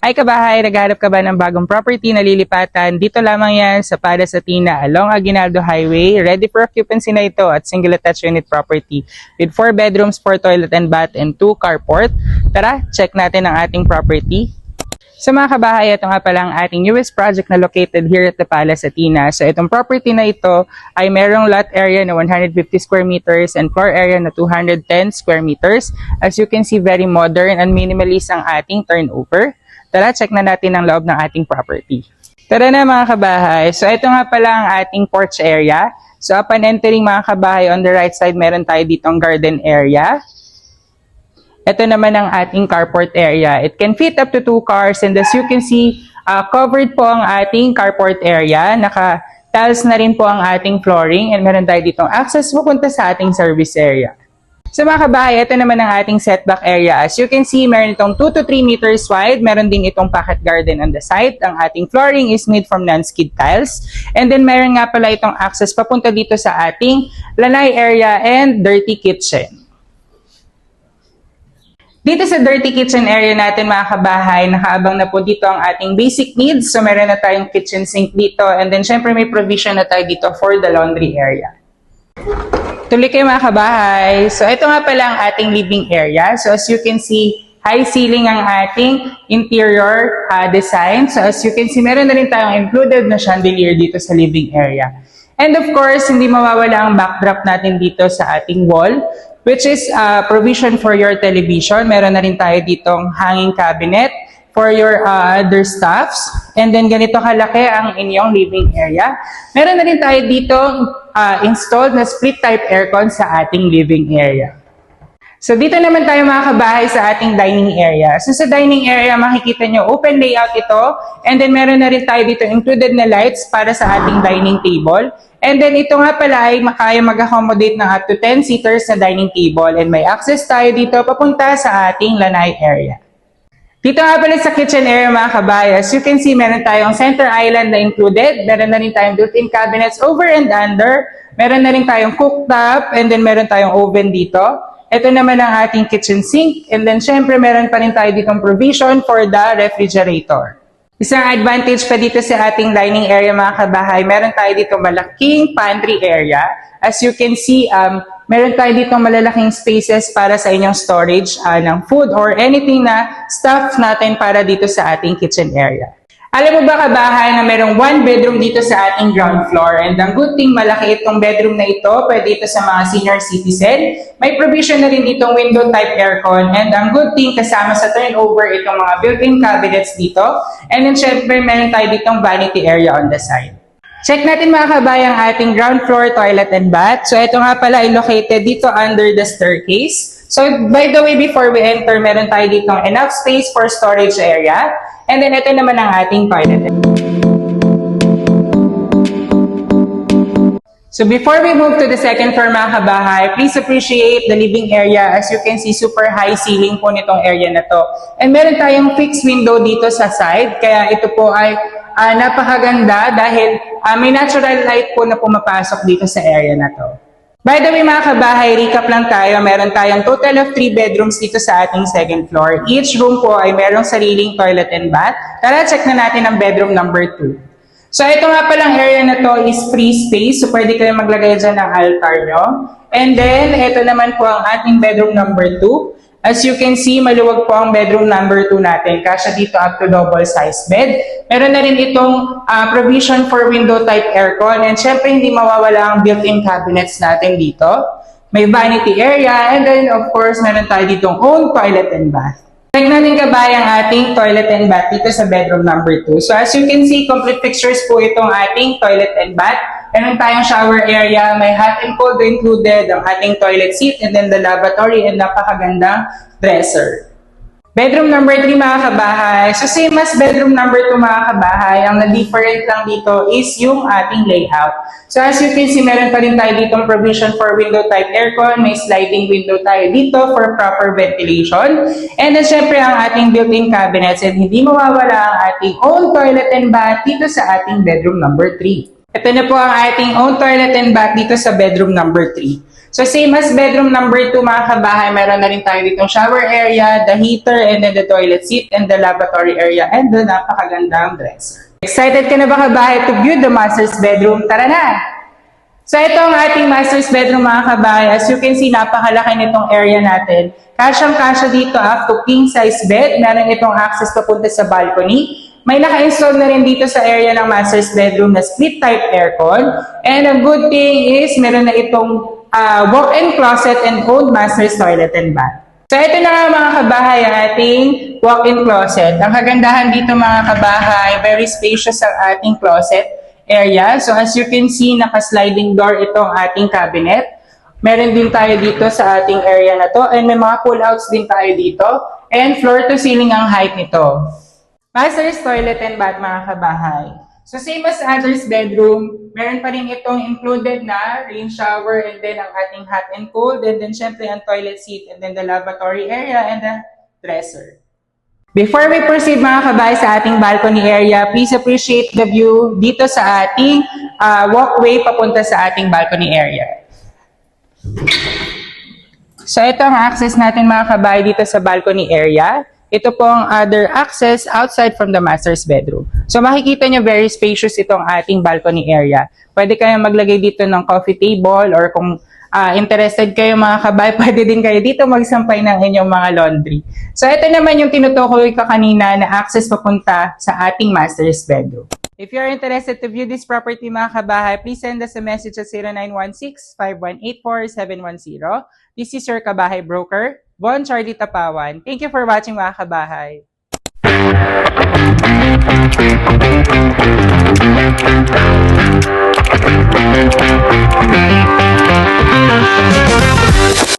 Ay kabahay, naghahanap ka ba ng bagong property na lilipatan? Dito lamang yan sa Palace Athena along Aguinaldo Highway. Ready for occupancy na ito at single attached unit property with 4 bedrooms, 4 toilet and bath, and 2 carport. Tara, check natin ang ating property. So mga kabahay, ito nga pala ang ating newest project na located here at the Palace Athena. So itong property na ito ay merong lot area na 150 square meters and floor area na 210 square meters. As you can see, very modern and minimalist ang ating turnover. Tara, check na natin ang loob ng ating property. Tara na mga kabahay. So ito nga pala ang ating porch area. So upon entering mga kabahay, on the right side meron tayo ditong garden area. Ito naman ang ating carport area. It can fit up to 2 cars, and as you can see, covered po ang ating carport area. Naka-tiles na rin po ang ating flooring, and meron tayo ditong access pupunta sa ating service area. So mga kabahay, ito naman ang ating setback area. As you can see, meron itong 2 to 3 meters wide. Meron din itong pocket garden on the side. Ang ating flooring is made from non-skid tiles. And then meron nga pala itong access papunta dito sa ating lanay area and dirty kitchen. Dito sa dirty kitchen area natin mga kabahay, nakaabang na po dito ang ating basic needs. So meron na tayong kitchen sink dito, and then syempre may provision na tayo dito for the laundry area. Tuloy kayo mga kabahay. So ito nga pala ang ating living area. So as you can see, high ceiling ang ating interior design. So as you can see, meron na rin tayong included na chandelier dito sa living area. And of course, hindi mawawala ang backdrop natin dito sa ating wall, which is provision for your television. Meron na rin tayo ditong hanging cabinet for your other stuffs. And then ganito kalaki ang inyong living area. Meron na rin tayo ditong installed na split type aircon sa ating living area. So dito naman tayo mga kabahay sa ating dining area. So sa dining area, makikita nyo open layout ito. And then meron na rin tayo dito included na lights para sa ating dining table. And then ito nga pala ay makaya mag-accommodate ng up to 10 seaters sa dining table. And may access tayo dito papunta sa ating lanay area. Dito nga pala sa kitchen area mga kabahay, as you can see, meron tayong center island na included. Meron na rin tayong built-in cabinets over and under. Meron na rin tayong cooktop, and then meron tayong oven dito. Ito naman ang ating kitchen sink, and then syempre meron pa rin tayo ditong provision for the refrigerator. Isang advantage pa dito sa ating dining area mga kabahay, meron tayo dito malaking pantry area. As you can see, meron tayo dito malalaking spaces para sa inyong storage ng food or anything na stuff natin para dito sa ating kitchen area. Alam mo ba kabahay na merong 1 bedroom dito sa ating ground floor, and ang good thing malaki itong bedroom na ito, pwede ito sa mga senior citizen. May provision na rin ditong window type aircon, and ang good thing kasama sa turnover itong mga built-in cabinets dito, and then syempre meron tayo ditong vanity area on the side. Check natin mga kabayan ang ating ground floor toilet and bath. So ito nga pala ay located dito under the staircase. So by the way, before we enter, meron tayo dito enough space for storage area. And then ito naman ang ating toilet. So before we move to the second floor mga kabahay, please appreciate the living area. As you can see, super high ceiling po nitong area na to. And meron tayong fixed window dito sa side. Kaya ito po ay napakaganda dahil may natural light po na pumapasok dito sa area na to. By the way mga kabahay, recap lang tayo. Meron tayong total of 3 bedrooms dito sa ating second floor. Each room po ay merong sariling toilet and bath. Tara, check na natin ang bedroom number 2. So ito nga palang area na to is free space. So pwede kayo maglagay dyan ng altar nyo. And then, ito naman po ang ating bedroom number 2. As you can see, maluwag po ang bedroom number 2 natin. Kasya dito up to double size bed. Meron na rin itong provision for window type aircon. And syempre, hindi mawawala ang built-in cabinets natin dito. May vanity area. And then, of course, meron tayo ditong own toilet and bath. Check natin kabay ang ating toilet and bath dito sa bedroom number 2. So as you can see, complete fixtures po itong ating toilet and bath. Meron tayong shower area, may hot and cold included, ang ating toilet seat, and then the lavatory, and napakagandang dresser. Bedroom number 3 mga kabahay. So same as bedroom number 2 mga kabahay, ang na-different lang dito is yung ating layout. So as you can see, meron pa rin tayo ditong provision for window type aircon, may sliding window tayo dito for proper ventilation. And then syempre ang ating built-in cabinets, and hindi mawawala ang ating own toilet and bath dito sa ating bedroom number 3. Ito na po ang ating own toilet and bath dito sa bedroom number 3. So same as bedroom number 2 mga kabahay, meron na rin tayo ditong shower area, the heater, and then the toilet seat, and the lavatory area, and the napakagandang dresser. Excited ka na ba kabahay to view the master's bedroom? Tara na! So ito ang ating master's bedroom mga kabahay. As you can see, napakalaki nitong area natin. Kasyang-kasya dito up to king size bed. Meron itong access papunta sa balcony. May naka-install na rin dito sa area ng master's bedroom na split type aircon. And a good thing is meron na itong walk-in closet and own master's toilet and bath. So ito na nga mga kabahay ang ating walk-in closet. Ang kagandahan dito mga kabahay, very spacious ang ating closet area. So as you can see, naka-sliding door itong ating cabinet. Meron din tayo dito sa ating area na to. And may mga pull-outs din tayo dito. And floor to ceiling ang height nito. Master's toilet and bath mga kabahay. So same as other's bedroom, meron pa rin itong included na rain shower and then ang ating hot and cold and then syempre ang toilet seat and then the lavatory area and the dresser. Before we proceed mga kabahay sa ating balcony area, please appreciate the view dito sa ating walkway papunta sa ating balcony area. So ito ang access natin mga kabahay dito sa balcony area. Ito po ang other access outside from the master's bedroom. So makikita nyo very spacious itong ating balcony area. Pwede kayong maglagay dito ng coffee table or kung interested kayo mga kabay, pwede din kayo dito magsampay ng inyong mga laundry. So ito naman yung tinutukoy ko kanina na access papunta sa ating master's bedroom. If you're interested to view this property mga kabahay, please send us a message at 0916-5184-710. This is your Kabahay Broker, Von Charlie Tapawan. Thank you for watching mga kabahay. Thank you.